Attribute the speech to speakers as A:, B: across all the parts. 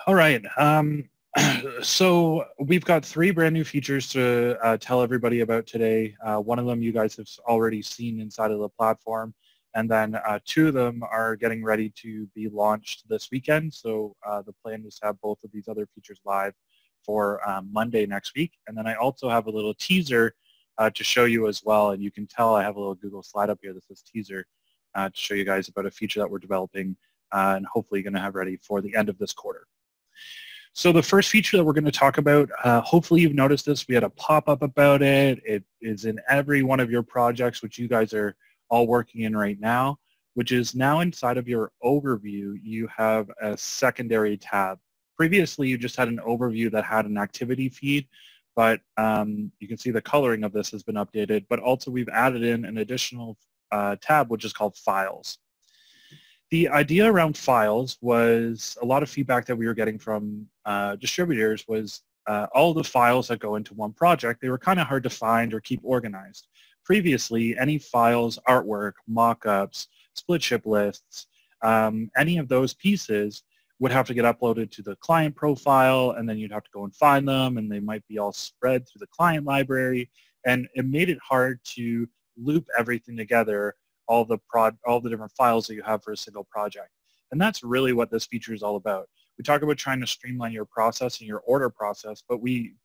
A: All right. So we've got three brand new features to tell everybody about today. One of them you guys have already seen inside of the platform, and then two of them are getting ready to be launched this weekend. So the plan is to have both of these other features live for Monday next week. And then I also have a little teaser to show you as well. And you can tell I have a little Google slide up here that says teaser to show you guys about a feature that we're developing and hopefully going to have ready for the end of this quarter. So the first feature that we're going to talk about, hopefully you've noticed this, we had a pop-up about it. It is in every one of your projects, which you guys are all working in right now, which is now inside of your overview, you have a secondary tab. Previously, you just had an overview that had an activity feed, but you can see the coloring of this has been updated, but also we've added in an additional tab, which is called Files. The idea around files was a lot of feedback that we were getting from distributors was all the files that go into one project, they were kind of hard to find or keep organized. Previously, any files, artwork, mock-ups, split ship lists, any of those pieces would have to get uploaded to the client profile, and then you'd have to go and find them, and they might be all spread through the client library, and it made it hard to loop everything together, all the different files that you have for a single project. And that's really what this feature is all about. We talk about trying to streamline your process and your order process, but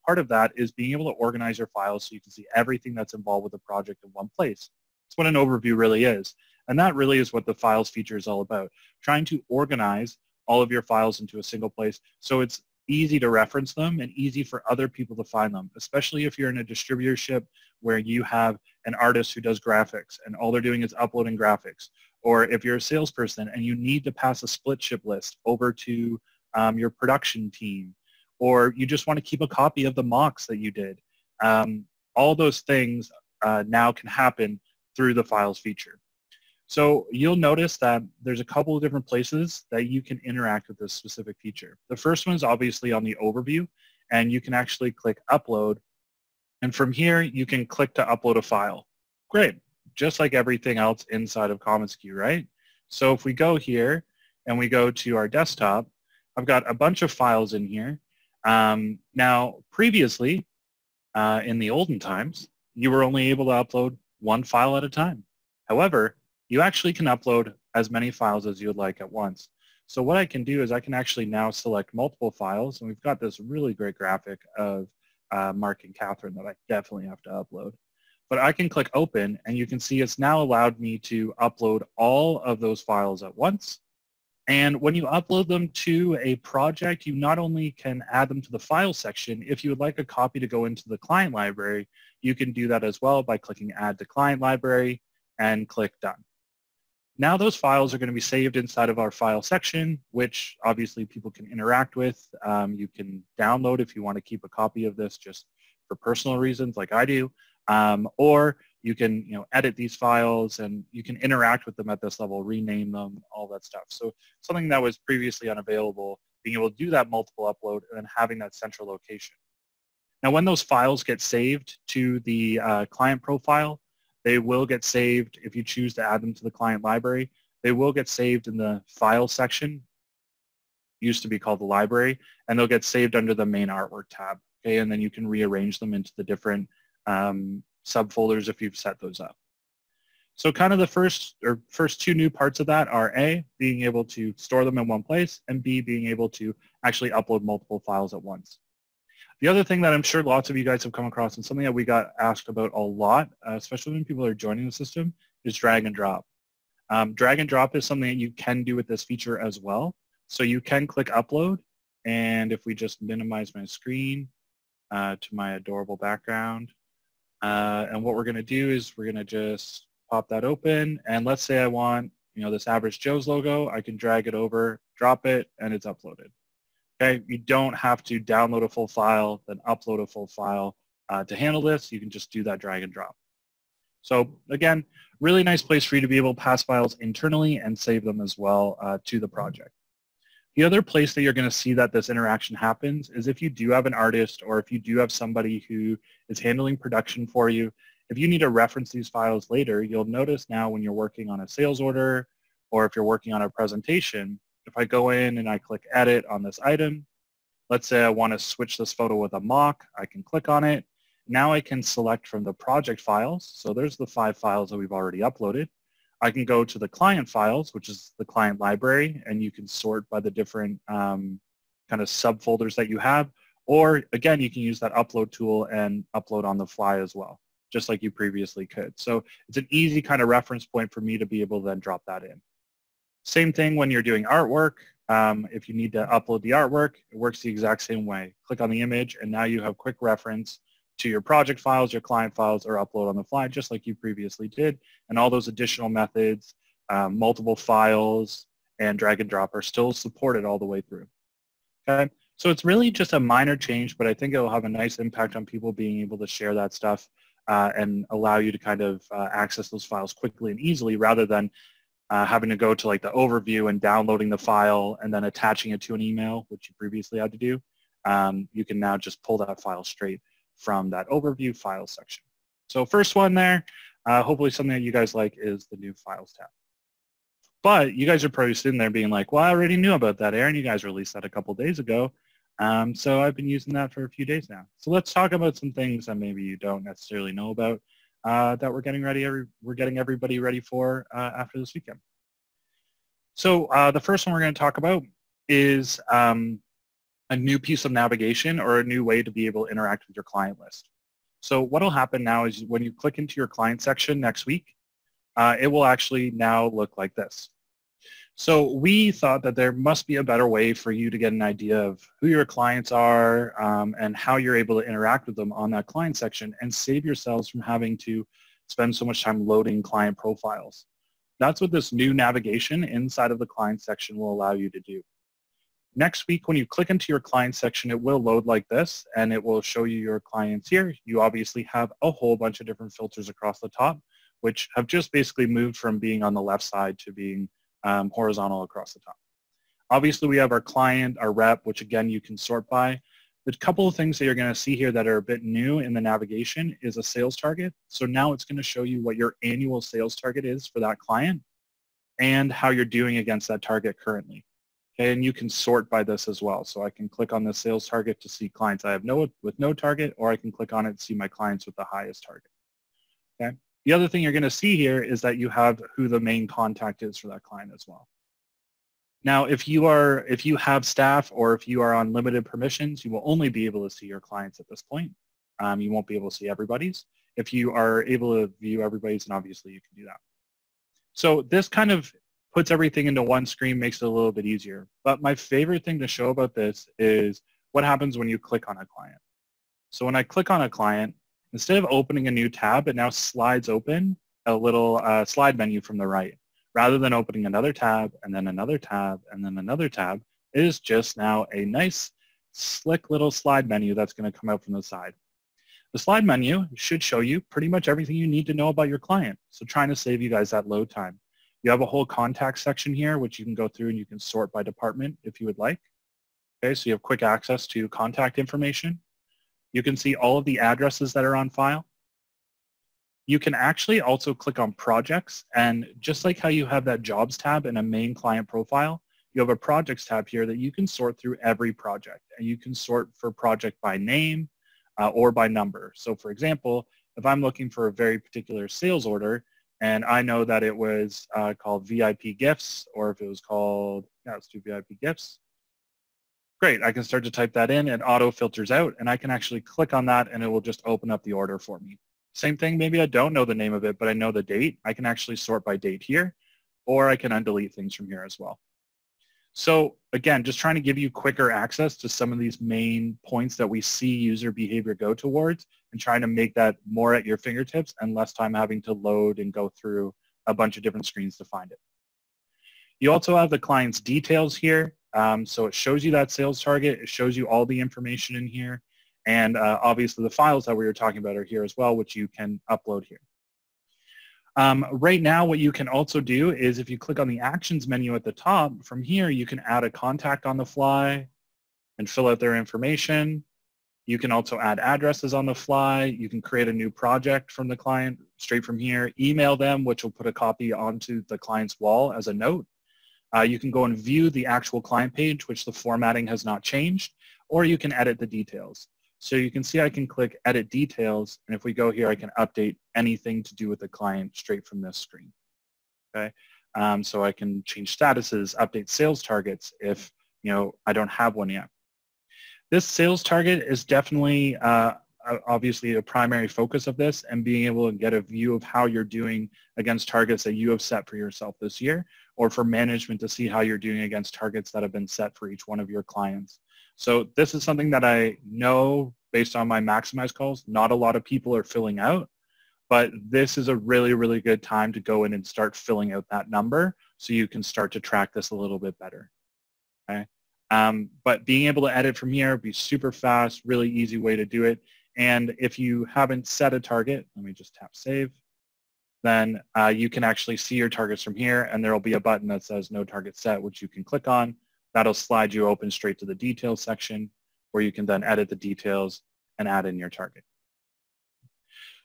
A: part of that is being able to organize your files so you can see everything that's involved with the project in one place. That's what an overview really is. And that really is what the files feature is all about, trying to organize all of your files into a single place so it's easy to reference them and easy for other people to find them, especially if you're in a distributorship where you have an artist who does graphics and all they're doing is uploading graphics. Or if you're a salesperson and you need to pass a split ship list over to your production team, or you just want to keep a copy of the mocks that you did. All those things now can happen through the files feature. So you'll notice that there's a couple of different places that you can interact with this specific feature. The first one is obviously on the overview, and you can actually click upload. And from here, you can click to upload a file. Great, just like everything else inside of commonsku, right? So if we go here and we go to our desktop, I've got a bunch of files in here. Now, previously, in the olden times, you were only able to upload one file at a time. However, you actually can upload as many files as you would like at once. So what I can do is I can actually now select multiple files, and we've got this really great graphic of Mark and Catherine that I definitely have to upload. But I can click open, and you can see it's now allowed me to upload all of those files at once. And when you upload them to a project, you not only can add them to the file section, if you would like a copy to go into the client library, you can do that as well by clicking add to client library and click done. Now those files are going to be saved inside of our file section, which obviously people can interact with. You can download if you want to keep a copy of this just for personal reasons like I do, or you can edit these files and you can interact with them at this level, rename them, all that stuff. So something that was previously unavailable, being able to do that multiple upload and then having that central location. Now when those files get saved to the client profile, they will get saved if you choose to add them to the client library. They will get saved in the file section, used to be called the library, and they'll get saved under the main artwork tab. Okay, and then you can rearrange them into the different subfolders if you've set those up. So kind of the first two new parts of that are A, being able to store them in one place, and B, being able to actually upload multiple files at once. The other thing that I'm sure lots of you guys have come across and something that we got asked about a lot, especially when people are joining the system, is drag and drop. Drag and drop is something that you can do with this feature as well. So you can click upload, and if we just minimize my screen to my adorable background, and what we're going to do is we're going to just pop that open, and let's say I want this Average Joe's logo, I can drag it over, drop it, and it's uploaded. Okay, you don't have to download a full file, then upload a full file to handle this. You can just do that drag and drop. So again, really nice place for you to be able to pass files internally and save them as well to the project. The other place that you're going to see that this interaction happens is if you do have an artist or if you do have somebody who is handling production for you. If you need to reference these files later, you'll notice now when you're working on a sales order or if you're working on a presentation, if I go in and I click edit on this item, Let's say I want to switch this photo with a mock. I can click on it. Now I can select from the project files. So there's the 5 files that we've already uploaded. I can go to the client files, which is the client library, and you can sort by the different kind of subfolders that you have. Or again, you can use that upload tool and upload on the fly as well, just like you previously could. So it's an easy kind of reference point for me to be able to then drop that in. Same thing when you're doing artwork. If you need to upload the artwork, it works the exact same way. Click on the image, and now you have quick reference to your project files, your client files, or upload on the fly, just like you previously did. And all those additional methods, multiple files, and drag and drop are still supported all the way through. Okay, so it's really just a minor change, but I think it will have a nice impact on people being able to share that stuff and allow you to kind of access those files quickly and easily rather than having to go to like the overview and downloading the file and then attaching it to an email, which you previously had to do. You can now just pull that file straight from that overview files section. So first one there, hopefully something that you guys like is the new files tab. But you guys are probably sitting there being like, well, I already knew about that, Aaron. You guys released that a couple days ago. So I've been using that for a few days now. So let's talk about some things that maybe you don't necessarily know about that we're getting everybody ready for after this weekend. So the first one we're going to talk about is a new piece of navigation or a new way to be able to interact with your client list. So what will happen now is when you click into your client section next week, it will actually now look like this. So we thought that there must be a better way for you to get an idea of who your clients are and how you're able to interact with them on that client section and save yourselves from having to spend so much time loading client profiles. That's what this new navigation inside of the client section will allow you to do. Next week, when you click into your client section, it will load like this, and it will show you your clients here. You obviously have a whole bunch of different filters across the top, which have just basically moved from being on the left side to being horizontal across the top. Obviously, we have our client, our rep, which again, you can sort by. The couple of things that you're going to see here that are a bit new in the navigation is a sales target. So now it's going to show you what your annual sales target is for that client and how you're doing against that target currently. Okay, and you can sort by this as well. So I can click on the sales target to see clients I have with no target, or I can click on it to see my clients with the highest target. Okay. The other thing you're going to see here is that you have who the main contact is for that client as well. Now, if you have staff or if you are on limited permissions, you will only be able to see your clients at this point. You won't be able to see everybody's. If you are able to view everybody's, then obviously you can do that. So this kind of puts everything into one screen, makes it a little bit easier. But my favorite thing to show about this is what happens when you click on a client. So when I click on a client, instead of opening a new tab, it now slides open a little slide menu from the right. Rather than opening another tab and then another tab and then another tab, it is just now a nice, slick little slide menu that's going to come out from the side. The slide menu should show you pretty much everything you need to know about your client. So trying to save you guys that load time. You have a whole contact section here, which you can go through and you can sort by department if you would like. Okay, so you have quick access to contact information. You can see all of the addresses that are on file. You can actually also click on projects, and just like how you have that jobs tab in a main client profile, you have a projects tab here that you can sort through every project, and you can sort for project by name or by number. So for example, if I'm looking for a very particular sales order, and I know that it was called VIP gifts, or if it was called, yeah, let's do VIP gifts. Great, I can start to type that in and auto filters out, and I can actually click on that and it will just open up the order for me. Same thing, maybe I don't know the name of it, but I know the date. I can actually sort by date here, or I can undelete things from here as well. So again, just trying to give you quicker access to some of these main points that we see user behavior go towards and trying to make that more at your fingertips and less time having to load and go through a bunch of different screens to find it. You also have the client's details here. So it shows you that sales target. It shows you all the information in here. And obviously the files that we were talking about are here as well, which you can upload here. Right now, what you can also do is if you click on the actions menu at the top, from here you can add a contact on the fly and fill out their information. You can also add addresses on the fly. You can create a new project from the client straight from here, email them, which will put a copy onto the client's wall as a note. You can go and view the actual client page, which the formatting has not changed, or you can edit the details. So you can see I can click Edit Details, and if we go here, I can update anything to do with the client straight from this screen. Okay, so I can change statuses, update sales targets if I don't have one yet. This sales target is definitely obviously a primary focus of this, and being able to get a view of how you're doing against targets that you have set for yourself this year, or for management to see how you're doing against targets that have been set for each one of your clients. So this is something that I know based on my Maximize calls, not a lot of people are filling out, but this is a really, really good time to go in and start filling out that number so you can start to track this a little bit better. Okay. But being able to edit from here would be super fast, really easy way to do it. And if you haven't set a target, let me just tap Save, then you can actually see your targets from here, and there will be a button that says No Target Set, which you can click on. That'll slide you open straight to the details section, where you can then edit the details and add in your target.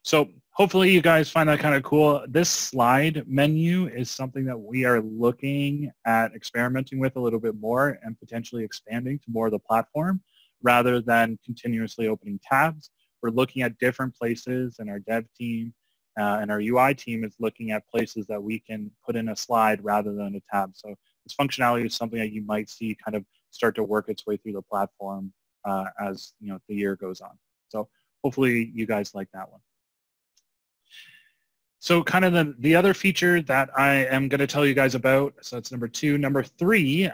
A: So hopefully you guys find that kind of cool. This slide menu is something that we are looking at experimenting with a little bit more and potentially expanding to more of the platform rather than continuously opening tabs. We're looking at different places, and our dev team and our UI team is looking at places that we can put in a slide rather than a tab. So this functionality is something that you might see kind of start to work its way through the platform as the year goes on. So hopefully you guys like that one. So kind of the other feature that I am going to tell you guys about, so that's number 2. Number 3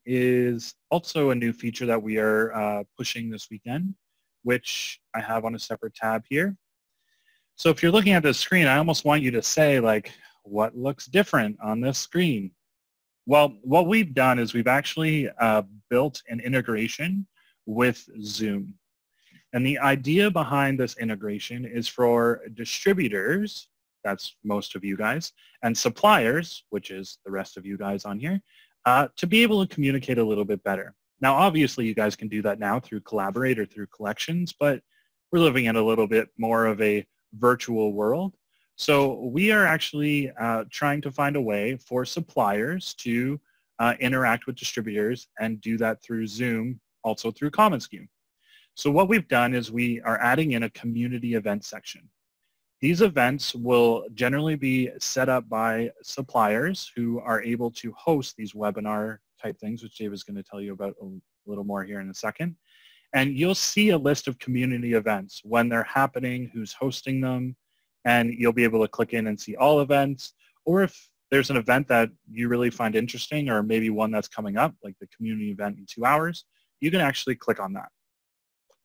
A: is also a new feature that we are pushing this weekend, which I have on a separate tab here. So if you're looking at the screen, I almost want you to say, like, what looks different on this screen? Well, what we've done is we've actually built an integration with Zoom. And the idea behind this integration is for distributors, that's most of you guys, and suppliers, which is the rest of you guys on here, to be able to communicate a little bit better. Now, obviously, you guys can do that now through Collaborate or through Collections, but we're living in a little bit more of a virtual world. So we are actually trying to find a way for suppliers to interact with distributors and do that through Zoom, also through commonsku. So what we've done is we are adding in a community event section. These events will generally be set up by suppliers who are able to host these webinar type things, which Dave is going to tell you about a little more here in a second. And you'll see a list of community events, when they're happening, who's hosting them, and you'll be able to click in and see all events. Or if there's an event that you really find interesting, or maybe one that's coming up, like the community event in 2 hours, you can actually click on that.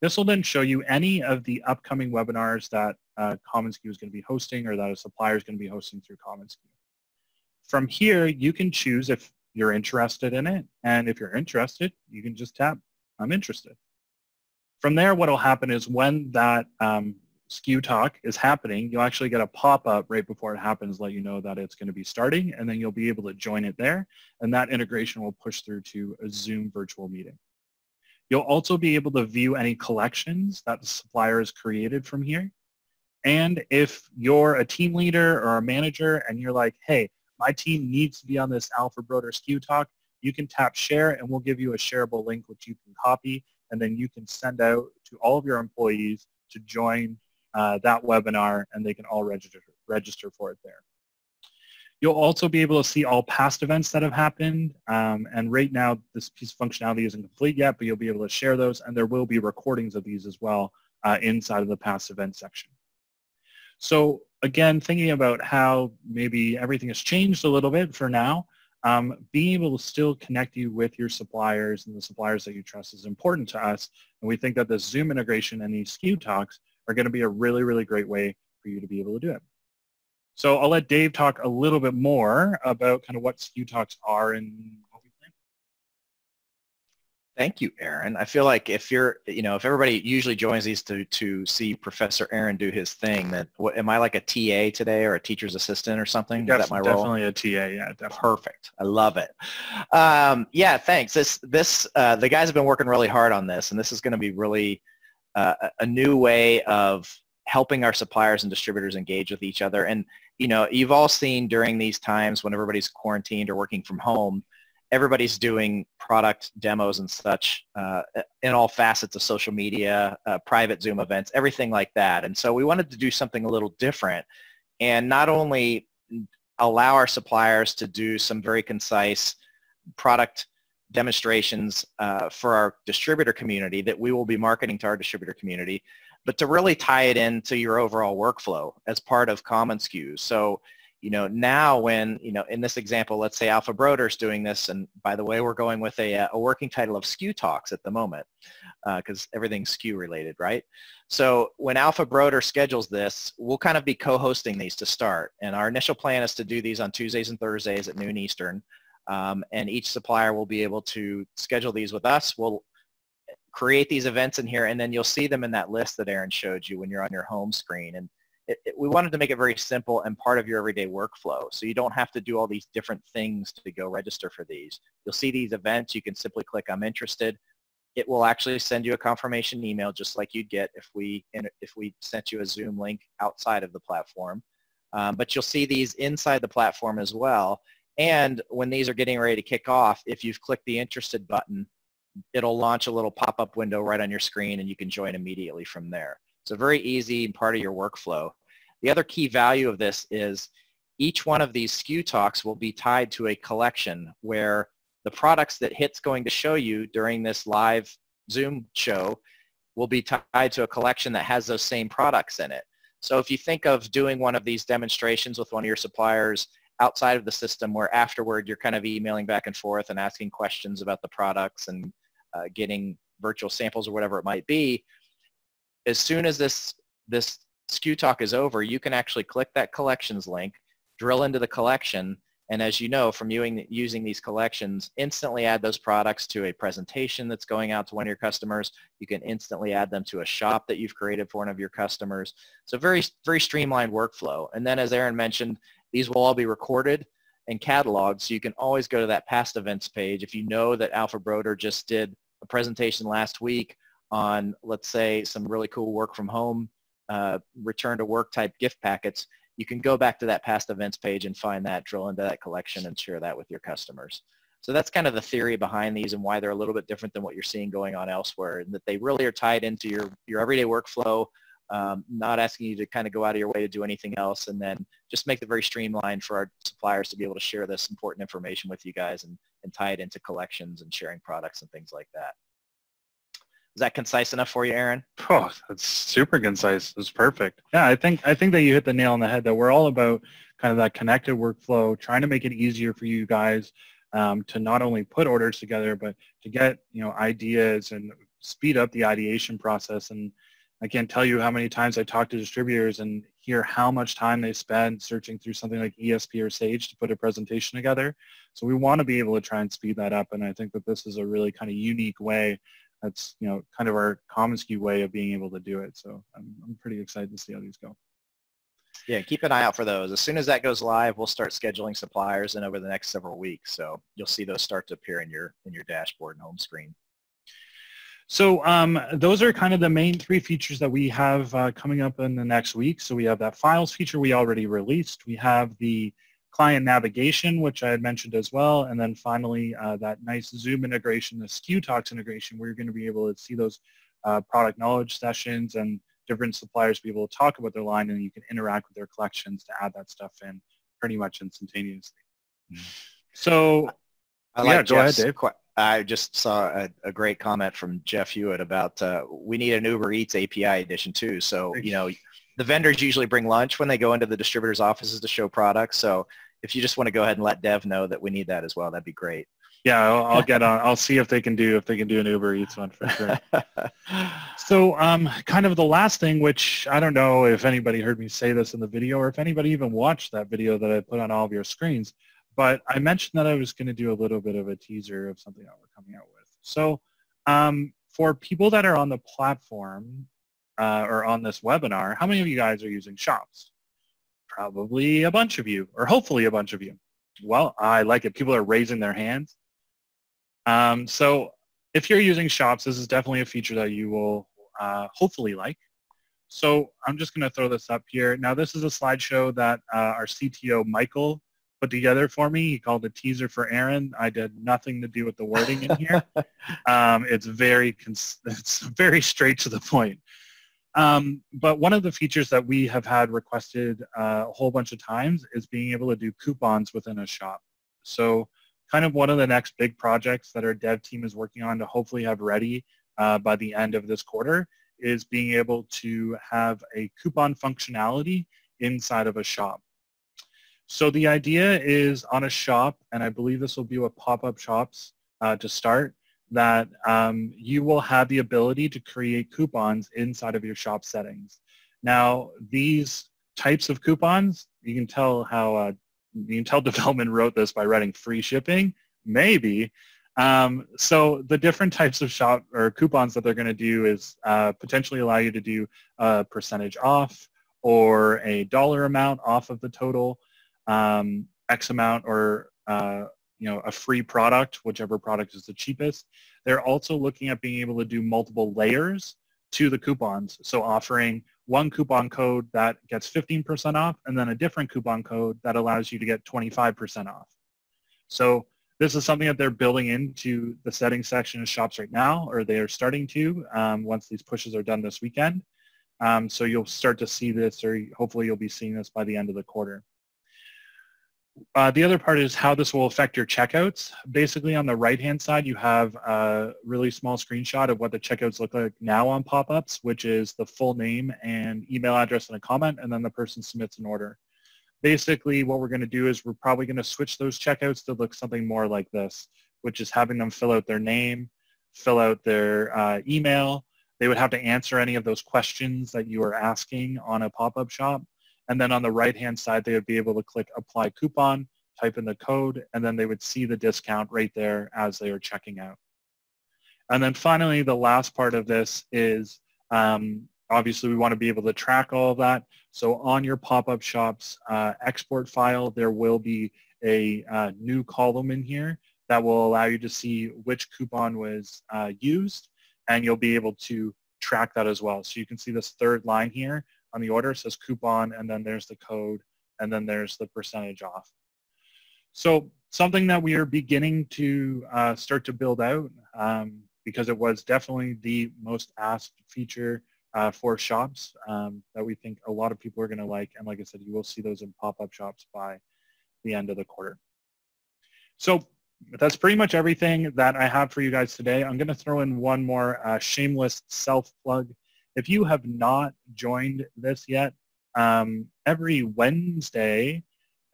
A: This will then show you any of the upcoming webinars that commonsku is going to be hosting, or that a supplier is going to be hosting through commonsku. From here, you can choose if you're interested in it, and if you're interested, you can just tap, I'm interested. From there, what will happen is when that SKU talk is happening, you'll actually get a pop-up right before it happens, let you know that it's going to be starting, and then you'll be able to join it there, and that integration will push through to a Zoom virtual meeting. You'll also be able to view any collections that the supplier has created from here. And if you're a team leader or a manager and you're like, hey, my team needs to be on this Alpha Broder SKU talk, you can tap share and we'll give you a shareable link which you can copy, and then you can send out to all of your employees to join that webinar, and they can all register for it there. You'll also be able to see all past events that have happened, and right now this piece of functionality isn't complete yet, but you'll be able to share those, and there will be recordings of these as well inside of the past event section. So again, thinking about how maybe everything has changed a little bit for now, being able to still connect you with your suppliers and the suppliers that you trust is important to us, and we think that the Zoom integration and these SKU talks are going to be a really, really great way for you to be able to do it. So I'll let Dave talk a little bit more about kind of what SKU talks are and what we plan.
B: Thank you, Aaron. I feel like if you're, if everybody usually joins these to see Professor Aaron do his thing, that am I like a TA today or a teacher's assistant or something? Is that my role?
A: Definitely a TA, yeah, definitely.
B: Perfect. I love it. Yeah, thanks. The guys have been working really hard on this, and this is going to be really a new way of helping our suppliers and distributors engage with each other. And you know, you've all seen during these times when everybody's quarantined or working from home, everybody's doing product demos and such in all facets of social media, private Zoom events, everything like that. And so we wanted to do something a little different and not only allow our suppliers to do some very concise product demonstrations for our distributor community that we will be marketing to our distributor community, but to really tie it into your overall workflow as part of commonsku. So, you know, now when, you know, in this example, let's say Alpha Broder's doing this, and by the way, we're going with a working title of SKU Talks at the moment because everything's SKU related, right? So when Alpha Broder schedules this, we'll kind of be co-hosting these to start. And our initial plan is to do these on Tuesdays and Thursdays at noon Eastern. And each supplier will be able to schedule these with us. We'll create these events in here, and then you'll see them in that list that Aaron showed you when you're on your home screen. And we wanted to make it very simple and part of your everyday workflow, so you don't have to do all these different things to go register for these. You'll see these events. You can simply click I'm interested. It will actually send you a confirmation email just like you'd get if we sent you a Zoom link outside of the platform. But you'll see these inside the platform as well. And when these are getting ready to kick off, if you've clicked the interested button, it'll launch a little pop-up window right on your screen and you can join immediately from there. So very easy and part of your workflow. The other key value of this is each one of these SKU talks will be tied to a collection where the products that HIT's going to show you during this live Zoom show will be tied to a collection that has those same products in it. So if you think of doing one of these demonstrations with one of your suppliers outside of the system where afterward you're kind of emailing back and forth and asking questions about the products and getting virtual samples or whatever it might be, as soon as this SKU talk is over, you can actually click that collections link, drill into the collection, and as you know from using these collections, instantly add those products to a presentation that's going out to one of your customers. You can instantly add them to a shop that you've created for one of your customers. So very, very streamlined workflow. And then as Aaron mentioned, these will all be recorded and cataloged, so you can always go to that past events page. If you know that Alpha Broder just did a presentation last week on, let's say, some really cool work from home, return to work type gift packets, you can go back to that past events page and find that, drill into that collection and share that with your customers. So that's kind of the theory behind these and why they're a little bit different than what you're seeing going on elsewhere, and that they really are tied into your everyday workflow, not asking you to kind of go out of your way to do anything else, and then just make it very streamlined for our suppliers to be able to share this important information with you guys and tie it into collections and sharing products and things like that. Is that concise enough for you, Aaron?
A: Oh, that's super concise. It's perfect. Yeah, I think that you hit the nail on the head, that we're all about kind of that connected workflow, trying to make it easier for you guys to not only put orders together, but to get, you know, ideas and speed up the ideation process. And I can't tell you how many times I talk to distributors and hear how much time they spend searching through something like ESP or Sage to put a presentation together. So we want to be able to try and speed that up. And I think that this is a really kind of unique way. That's, you know, kind of our commonsku way of being able to do it. So I'm pretty excited to see how these go.
B: Yeah, keep an eye out for those. As soon as that goes live, we'll start scheduling suppliers and over the next several weeks. So you'll see those start to appear in your dashboard and home screen.
A: So those are kind of the main three features that we have coming up in the next week. So we have that files feature we already released. We have the client navigation, which I had mentioned as well. And then finally, that nice Zoom integration, the SKU Talks integration, where you're going to be able to see those product knowledge sessions and different suppliers be able to talk about their line, and you can interact with their collections to add that stuff in pretty much instantaneously. So
B: yeah,
A: go ahead, Dave.
B: I just saw a great comment from Jeff Hewitt about we need an Uber Eats API edition too. So, you know, the vendors usually bring lunch when they go into the distributors' offices to show products. So if you just want to go ahead and let Dev know that we need that as well, that'd be great.
A: Yeah, I'll get on. I'll see if they can do an Uber Eats one for sure. So kind of the last thing, which I don't know if anybody heard me say this in the video or if anybody even watched that video that I put on all of your screens, but I mentioned that I was going to do a little bit of a teaser of something that we're coming out with. So for people that are on the platform or on this webinar, how many of you guys are using shops? Probably a bunch of you, or hopefully a bunch of you. Well, I like it. People are raising their hands. So if you're using shops, this is definitely a feature that you will hopefully like. So I'm just going to throw this up here. Now, this is a slideshow that our CTO, Michael, put together for me. He called it teaser for Aaron. I did nothing to do with the wording in here. It's very straight to the point. But one of the features that we have had requested a whole bunch of times is being able to do coupons within a shop. So kind of one of the next big projects that our dev team is working on to hopefully have ready by the end of this quarter is being able to have a coupon functionality inside of a shop. So the idea is on a shop, and I believe this will be with pop-up shops to start, that you will have the ability to create coupons inside of your shop settings. Now, these types of coupons, you can tell how development wrote this by writing free shipping, maybe. So the different types of shop or coupons that they're going to do is potentially allow you to do a percentage off or a dollar amount off of the total, X amount, or a free product, whichever product is the cheapest. They're also looking at being able to do multiple layers to the coupons. So offering one coupon code that gets 15% off and then a different coupon code that allows you to get 25% off. So this is something that they're building into the settings section of shops right now, or they are starting to once these pushes are done this weekend. So you'll start to see this, or hopefully you'll be seeing this by the end of the quarter. The other part is how this will affect your checkouts. Basically, on the right-hand side, you have a really small screenshot of what the checkouts look like now on pop-ups, which is the full name and email address and a comment, and then the person submits an order. Basically, what we're going to do is we're probably going to switch those checkouts to look something more like this, which is having them fill out their name, fill out their email. They would have to answer any of those questions that you are asking on a pop-up shop. And then on the right-hand side, they would be able to click Apply Coupon, type in the code, and then they would see the discount right there as they are checking out. And then finally, the last part of this is obviously we want to be able to track all of that. So on your pop-up shop's export file, there will be a new column in here that will allow you to see which coupon was used, and you'll be able to track that as well. So you can see this third line here on the order. It says coupon, and then there's the code, and then there's the percentage off. So something that we are beginning to start to build out because it was definitely the most asked feature for shops that we think a lot of people are going to like. And like I said, you will see those in pop-up shops by the end of the quarter. So that's pretty much everything that I have for you guys today. I'm going to throw in one more shameless self-plug. If you have not joined this yet, every Wednesday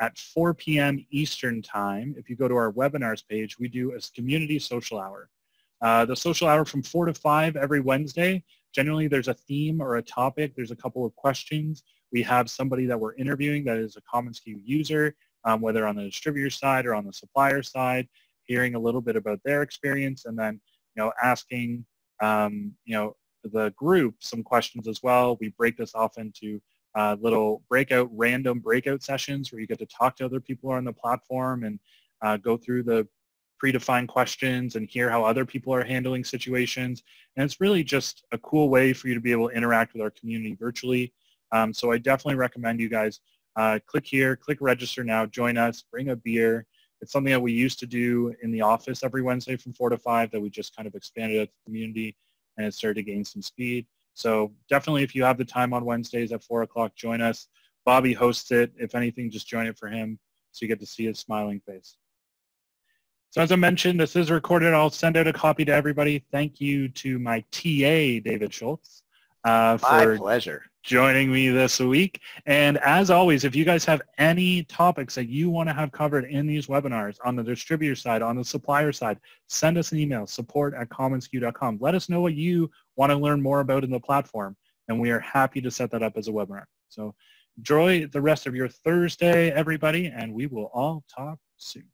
A: at 4 p.m. Eastern time, if you go to our webinars page, we do a community social hour. The social hour from 4 to 5 every Wednesday. Generally, there's a theme or a topic. There's a couple of questions. We have somebody that we're interviewing that is a commonsku user, whether on the distributor side or on the supplier side, hearing a little bit about their experience, and then asking the group some questions as well. We break this off into little random breakout sessions where you get to talk to other people on the platform and go through the predefined questions and hear how other people are handling situations. And it's really just a cool way for you to be able to interact with our community virtually. So I definitely recommend you guys click here, click register now, join us, bring a beer. It's something that we used to do in the office every Wednesday from 4 to 5 that we just kind of expanded out to the community, and it started to gain some speed. So definitely, if you have the time on Wednesdays at 4 o'clock, join us. Bobby hosts it. If anything, just join it for him so you get to see his smiling face. So as I mentioned, this is recorded. I'll send out a copy to everybody. Thank you to my TA, David Schultz,
B: My pleasure.
A: Joining me this week. And as always, if you guys have any topics that you want to have covered in these webinars on the distributor side, on the supplier side, send us an email, support@commonsku.com. Let us know what you want to learn more about in the platform, and we are happy to set that up as a webinar. So enjoy the rest of your Thursday, everybody, and we will all talk soon.